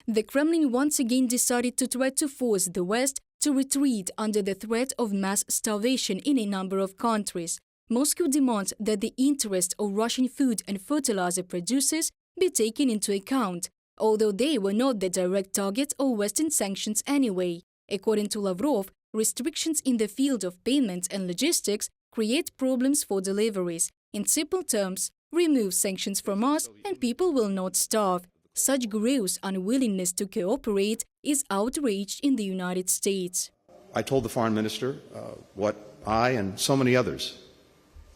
The Kremlin once again decided to try to force the West to retreat under the threat of mass starvation in a number of countries. Moscow demands that the interests of Russian food and fertilizer producers be taken into account, although they were not the direct target of Western sanctions anyway. According to Lavrov, restrictions in the field of payments and logistics create problems for deliveries. In simple terms, remove sanctions from us and people will not starve. Such gross unwillingness to cooperate is outraged in the United States. I told the foreign minister what I and so many others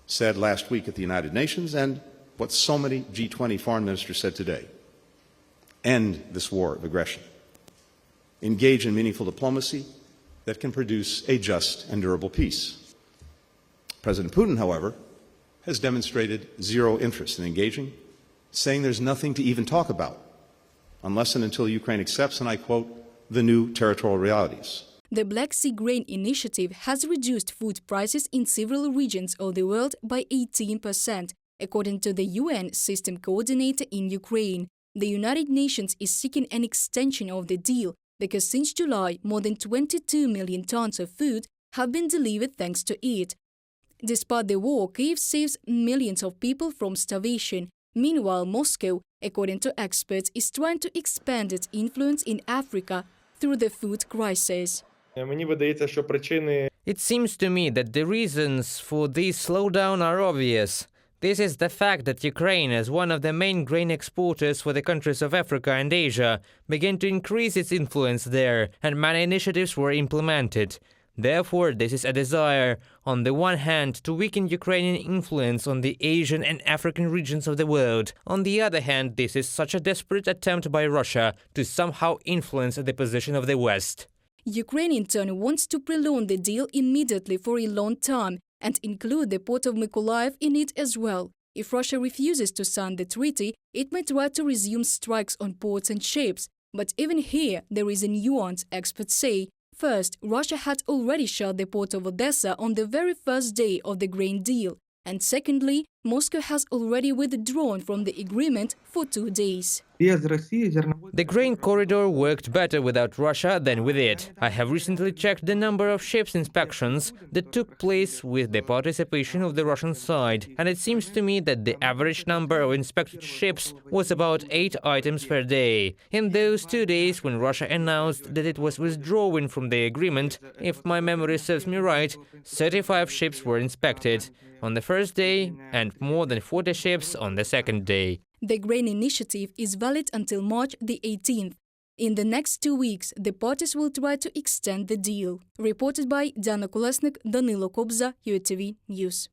said last week at the United Nations and what so many G20 foreign ministers said today. End this war of aggression. Engage in meaningful diplomacy that can produce a just and durable peace. President Putin, however, has demonstrated zero interest in engaging, saying there's nothing to even talk about unless and until Ukraine accepts, and I quote, the new territorial realities. The Black Sea Grain Initiative has reduced food prices in several regions of the world by 18%, according to the UN system coordinator in Ukraine. The United Nations is seeking an extension of the deal because since July, more than 22 million tons of food have been delivered thanks to it. Despite the war, Kyiv saves millions of people from starvation. Meanwhile, Moscow, according to experts, is trying to expand its influence in Africa through the food crisis. It seems to me that the reasons for this slowdown are obvious. This is the fact that Ukraine, as one of the main grain exporters for the countries of Africa and Asia, began to increase its influence there, and many initiatives were implemented. Therefore, this is a desire, on the one hand, to weaken Ukrainian influence on the Asian and African regions of the world. On the other hand, this is such a desperate attempt by Russia to somehow influence the position of the West. Ukraine, in turn, wants to prolong the deal immediately for a long time and include the port of Mykolaiv in it as well. If Russia refuses to sign the treaty, it may try to resume strikes on ports and ships. But even here, there is a nuance, experts say. First, Russia had already shut the port of Odessa on the very first day of the grain deal. And secondly, Moscow has already withdrawn from the agreement for 2 days. The grain corridor worked better without Russia than with it. I have recently checked the number of ships inspections that took place with the participation of the Russian side, and it seems to me that the average number of inspected ships was about 8 items per day. In those 2 days when Russia announced that it was withdrawing from the agreement, if my memory serves me right, 35 ships were inspected on the first day and more than 40 ships on the second day. The grain initiative is valid until March the 18th. In the next 2 weeks, the parties will try to extend the deal. Reported by Diana Kolesnik, Danilo Kobza, UATV News.